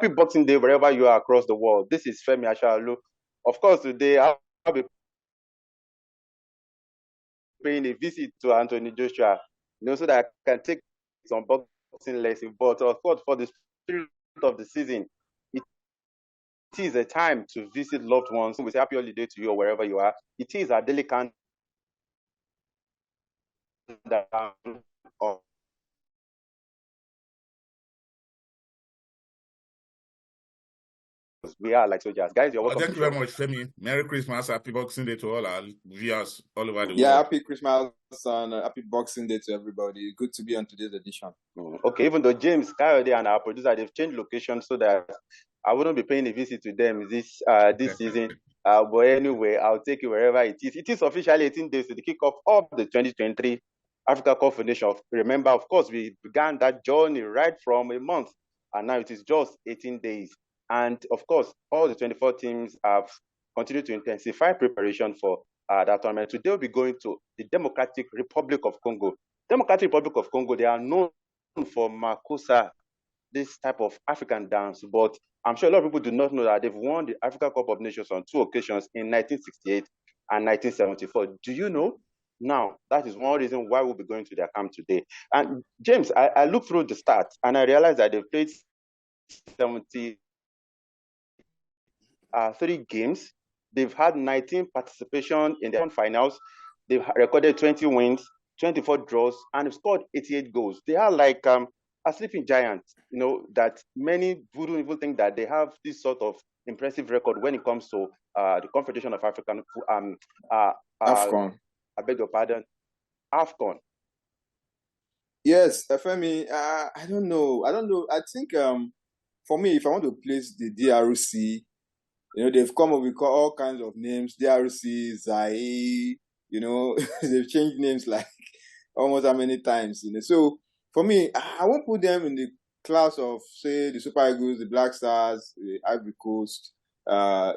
happy Boxing Day wherever you are across the world. This is Femi Ashalu. Of course, today I'll be paying a visit to Anthony Joshua, so that I can take some boxing lessons. But of course, for the spirit of the season, it is a time to visit loved ones. We say happy holiday to you or wherever you are. It is a daily countdown of we are like soldiers. Guys, you're welcome. Thank you very much, Femi. Merry Christmas, happy Boxing Day to all our viewers all over the world. Yeah, happy Christmas and happy Boxing Day to everybody. Good to be on today's edition. Okay, even though James, Kayode, and our producer, they've changed location so that I wouldn't be paying a visit to them this season. But anyway, I'll take you wherever it is. It is officially 18 days to the kickoff of the 2023 Africa Cup of Nations. Remember, of course, we began that journey right from a month, and now it is just 18 days. And of course, all the 24 teams have continued to intensify preparation for that tournament. Today we'll be going to the Democratic Republic of Congo. Democratic Republic of Congo, they are known for Makossa, this type of African dance, but I'm sure a lot of people do not know that they've won the Africa Cup of Nations on 2 occasions in 1968 and 1974. Do you know? Now, that is one reason why we'll be going to their camp today. And James, I looked through the stats and I realized that they've played 73 games. They've had 19 participation in the finals. They've recorded 20 wins, 24 draws, and have scored 88 goals. They are like a sleeping giant, that many wouldn't even think that they have this sort of impressive record when it comes to the Confederation of African AFCON. I beg your pardon, AFCON. Yes, Femi, I don't know. I think for me, if I want to place the DRC, they've come up with all kinds of names, DRC, Zaire, they've changed names like almost how many times, So for me, I won't put them in the class of, say, the Super Eagles, the Black Stars, the Ivory Coast,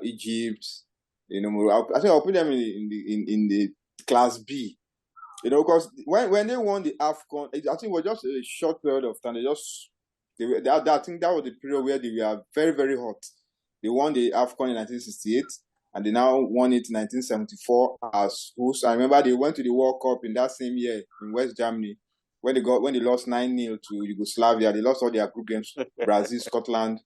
Egypt, I think I'll put them in the class B, because when they won the AFCON, I think it was just a short period of time. I think that was the period where they were very, very hot. They won the AFCON in 1968, and they now won it in 1974 as hosts. I remember they went to the World Cup in that same year in West Germany when they lost 9-0 to Yugoslavia. They lost all their group games, Brazil, Scotland.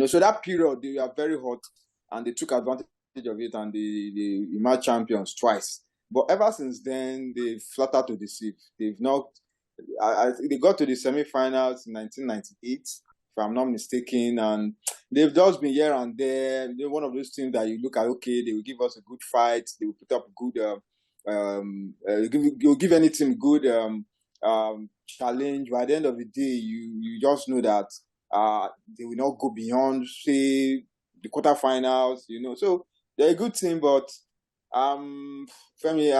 So that period they were very hot, and they took advantage of it, and they emerged champions twice. But ever since then, they've flattered to deceive. They've not. They got to the semi-finals in 1998. If I'm not mistaken, and they've just been here and there. They're one of those teams that you look at, okay, they will give us a good fight, they will put up you'll give any team good challenge. By the end of the day, you just know that they will not go beyond, say, the quarterfinals, So they're a good team, but Femi,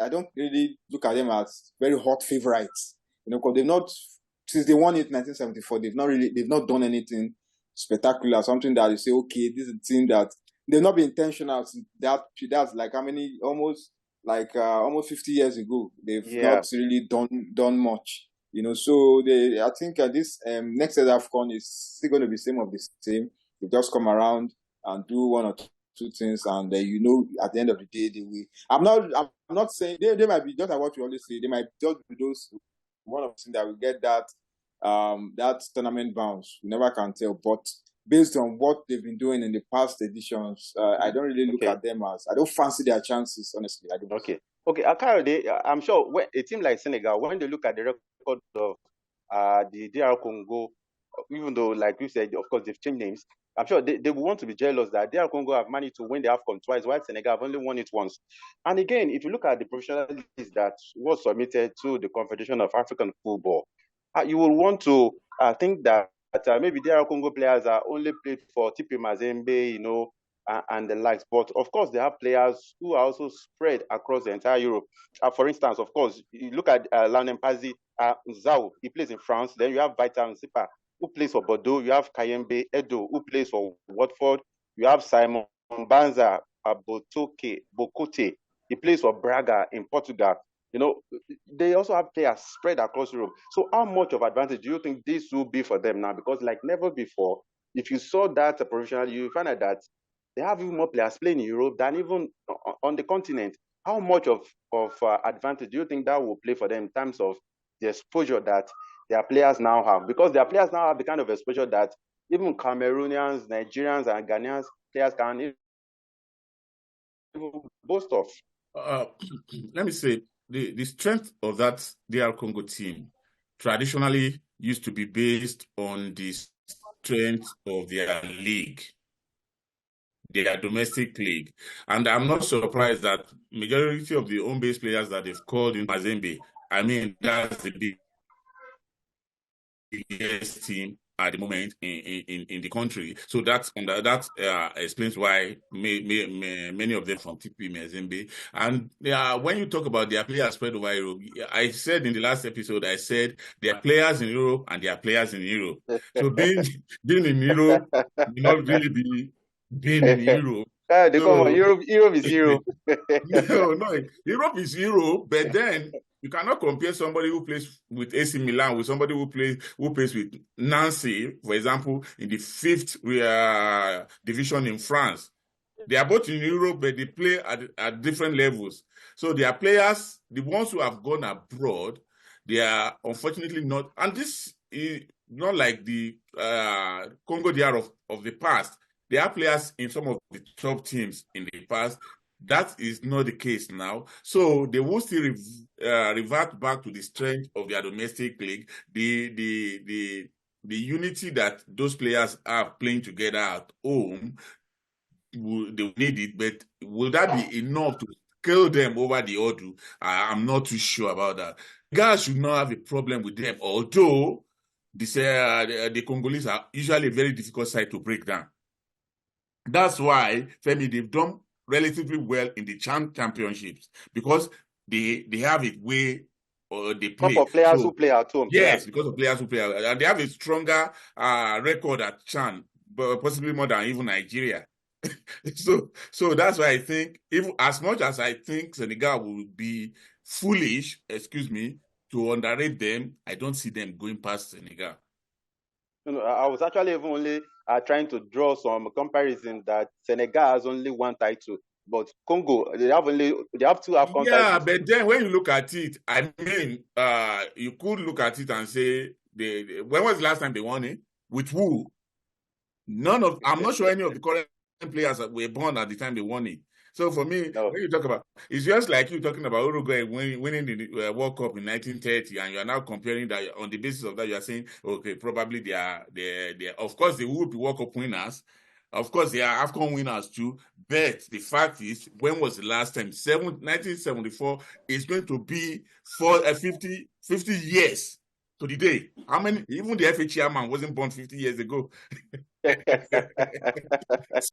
I don't really look at them as very hot favorites, because they've not. Since they won it in 1974, they've not done anything spectacular, something that you say, okay, this is a team that they've not been intentional since that's like how many, almost 50 years ago. They've not really done much, So I think this next year's AFCON is still going to be same of the same. They just come around and do one or two things, and at the end of the day, they will. I'm not saying they might be just like what you always say. They might just be those one of the things that will get that tournament bounce. You never can tell, but based on what they've been doing in the past editions, I don't really look at them as. I don't fancy their chances, honestly. I don't. Okay. Akayode, I'm sure when a team like Senegal, when they look at the record of the DR Congo, even though, like you said, of course they've changed names, I'm sure they will want to be jealous that DR Congo have managed to win the AFCON twice, while Senegal have only won it once. And again, if you look at the professional list that was submitted to the Confederation of African Football, you will want to think that maybe DR Congo players are only played for TP Mazembe, and the likes. But of course, they have players who are also spread across the entire Europe. For instance, of course, you look at Laurent Mpazi Zhao, he plays in France. Then you have Vital Nsipa, who plays for Bordeaux. You have Kayembe Edo, who plays for Watford. You have Simon Banza Bokote. He plays for Braga in Portugal. They also have players spread across Europe. So how much of advantage do you think this will be for them now? Because like never before, if you saw that professionally, you find out that they have even more players playing in Europe than even on the continent. How much of advantage do you think that will play for them in terms of the exposure that their players now have? Because their players now have the kind of exposure that even Cameroonians, Nigerians, and Ghanaians players can even boast of. Let me say, the strength of that DR Congo team traditionally used to be based on the strength of their league, their domestic league. And I'm not surprised that majority of the home-based players that they've called in Mazembe, I mean, that's the biggest team at the moment in the country. So that explains why many of them from TP Mazembe. And when you talk about their players spread over Europe, I said in the last episode, I said there are players in Europe and there are players in Europe. So being in Europe may not really be being in Europe. They come on, Europe is Europe. No, Europe is Europe, but then you cannot compare somebody who plays with AC Milan with somebody who plays with Nancy, for example, in the 5th division in France. They are both in Europe, but they play at different levels. So their players, the ones who have gone abroad, they are unfortunately not. And this is not like the Congo DR of the past. There are players in some of the top teams in the past. That is not the case now. So they will still revert back to the strength of their domestic league, the unity that those players are playing together at home. They will need it, but will that be enough to kill them over the order? I'm not too sure about that. Guys should not have a problem with them, although the Congolese are usually a very difficult side to break down. That's why, Femi, they've done relatively well in the championships because they have it where they play. For players who play at home. Yes, because of players who play at home. And they have a stronger record at CHAN, but possibly more than even Nigeria. So that's why I think, even as much as I think Senegal would be foolish, to underrate them, I don't see them going past Senegal. I was actually even only trying to draw some comparison that Senegal has only one title, but Congo they have 2 AFCON titles. Yeah, but then when you look at it, I mean, you could look at it and say, when was the last time they won it? With who? I'm not sure any of the current players that were born at the time they won it. So for me, when you talk about, it's just like you talking about Uruguay winning the World Cup in 1930, and you are now comparing that. On the basis of that, you are saying, okay, probably they are, of course, they will be World Cup winners. Of course, they are AFCON winners too. But the fact is, when was the last time? 1974 is going to be for 50 years to the day. How many? Even the FA chairman wasn't born 50 years ago.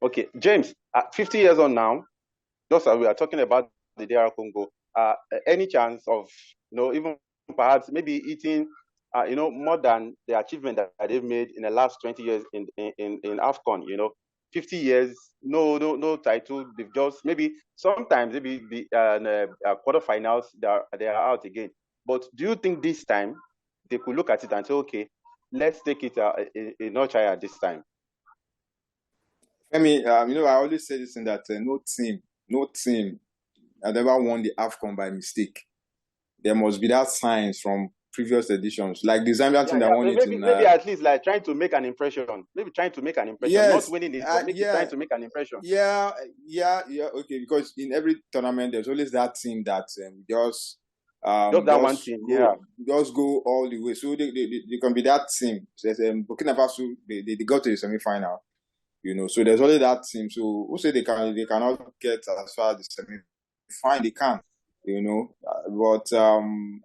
Okay, James, 50 years on now, just as we are talking about the DR Congo, any chance of, even perhaps maybe eating, more than the achievement that they've made in the last 20 years in AFCON, 50 years, no title. They've just sometimes the quarterfinals, they are out again. But do you think this time they could look at it and say, okay, let's take it a notch higher this time? I mean, I always say this in that no team has ever won the AFCON by mistake. There must be that signs from previous editions, like the Zambia team that won it. Maybe at least like trying to make an impression. Maybe trying to make an impression, yes, not winning it, but trying to make an impression. Yeah. Okay, because in every tournament there's always that team that just that one team, just go all the way. So they can be that team. Burkina Faso, they got to the semi-final. So there's only that team. So who say they cannot get as far as the semi? Fine, they can. But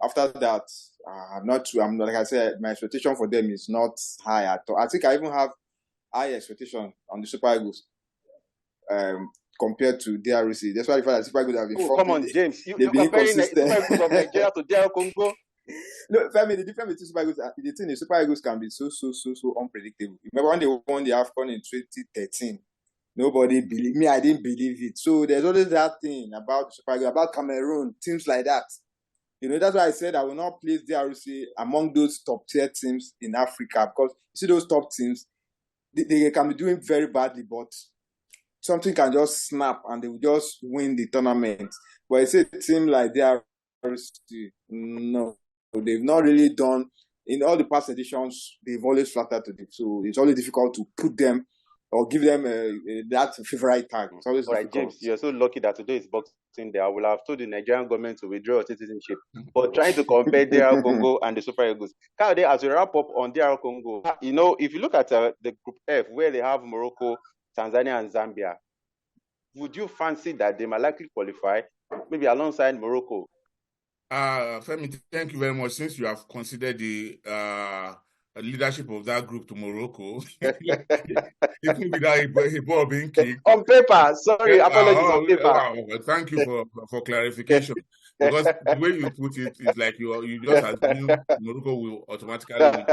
after that, I'm like I said, my expectation for them is not high at all. I think I even have high expectation on the Super Eagles compared to DRC. That's why the fact that Super Eagles have been come on, James, you're comparing the Super Eagles of Nigeria to DR Congo. No, family, the difference between Super Eagles, the thing is, Super Eagles can be so unpredictable. Remember when they won the AFCON in 2013? Nobody believed me. I didn't believe it. So there's always that thing about Super Eagles, about Cameroon, teams like that. That's why I said I will not place DRC among those top tier teams in Africa, because you see those top teams, they can be doing very badly, but something can just snap and they will just win the tournament. But it's a team like DRC, no, they've not really done. In all the past editions, they've always flattered to them. So it's always difficult to put them or give them that favorite tag. It's always difficult. James, you're so lucky that today is Boxing Day. I will have told the Nigerian government to withdraw your citizenship. But trying to compare DR Congo and the Super Eagles. Kayode, as we wrap up on DR Congo, you know, if you look at the Group F, where they have Morocco, Tanzania, and Zambia, would you fancy that they might likely qualify, maybe alongside Morocco? Femi, thank you very much. Since you have considered the leadership of that group to Morocco, even without a ball being kicked. On paper, sorry, apologies on paper. Thank you for clarification. Because the way you put it is like you just assume Morocco will automatically win.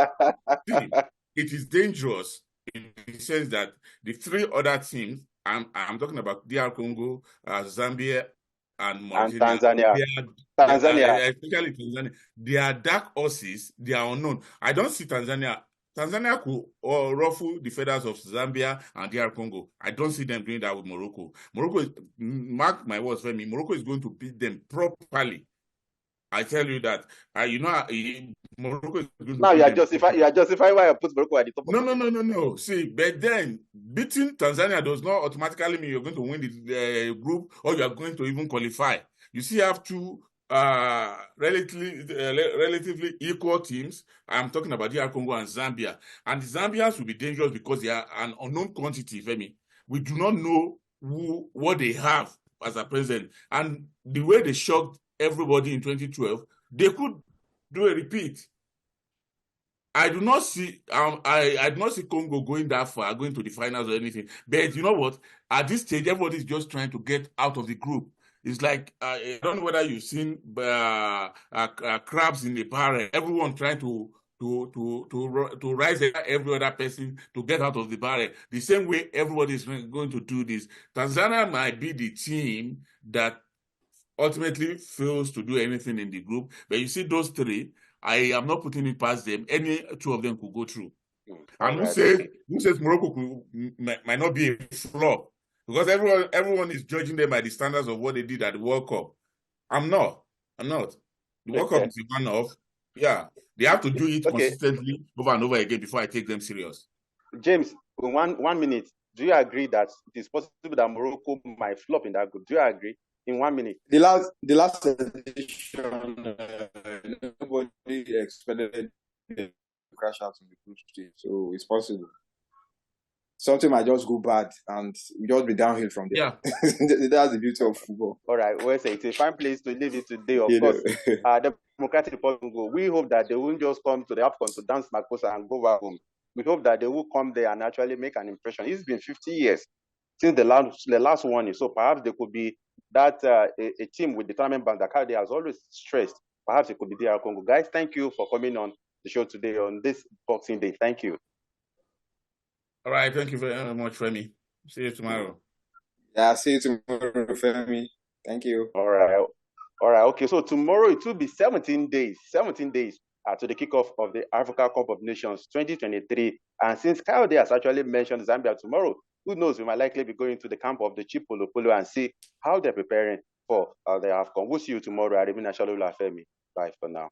See, it is dangerous in the sense that the three other teams, I'm talking about DR Congo, Zambia, and Tanzania. Especially Tanzania. They are dark horses. They are unknown. I don't see Tanzania. Tanzania could ruffle the feathers of Zambia and DR Congo. I don't see them doing that with Morocco. Morocco is, mark my words, Femi, Morocco is going to beat them properly. I tell you that. Morocco is going to now you are justifying why I put Morocco at the top. No. See, but then beating Tanzania does not automatically mean you're going to win the group or you are going to even qualify. You see, have two relatively equal teams. I'm talking about DR Congo and Zambia. And the Zambians will be dangerous because they are an unknown quantity, Femi. We do not know what they have as a president. And the way they shocked everybody in 2012, they could do a repeat. I do not see I do not see Congo going that far, going to the finals or anything. But you know what? At this stage, everybody is just trying to get out of the group. It's like I don't know whether you've seen crabs in the barrel. Everyone trying to rise every other person to get out of the barrel. The same way everybody is going to do this. Tanzania might be the team that ultimately fails to do anything in the group. But you see those three, I am not putting it past them. Any two of them could go through. And who says Morocco might not be a flop? Because everyone is judging them by the standards of what they did at the World Cup. I'm not. The World Cup is one-off. Yeah. They have to do it consistently over and over again before I take them serious. James, in one minute, do you agree that it is possible that Morocco might flop in that group? Do you agree? In 1 minute. The last edition, nobody expected to crash out in the group stage, so it's possible. Something might just go bad and we just be downhill from there. Yeah. That's the beauty of football. All right, well, it's a fine place to leave it today, of course. The Democratic Republic of Congo, we hope that they won't just come to the AFCON to dance Makosa and go back home. We hope that they will come there and actually make an impression. It's been 50 years since the last one, so perhaps there could be that a team with the tournament band that Kayode has always stressed. Perhaps it could be DR Congo. Guys, thank you for coming on the show today on this Boxing Day. Thank you. All right, thank you very much, Femi. See you tomorrow. Yeah, see you tomorrow, Femi. Thank you. All right. Okay, so tomorrow it will be 17 days to the kickoff of the Africa Cup of Nations 2023. And since Kayode has actually mentioned Zambia tomorrow, who knows, we might likely be going to the camp of the Chipolo Polo and see how they're preparing for the AFCON. We'll see you tomorrow at Femi. Bye for now.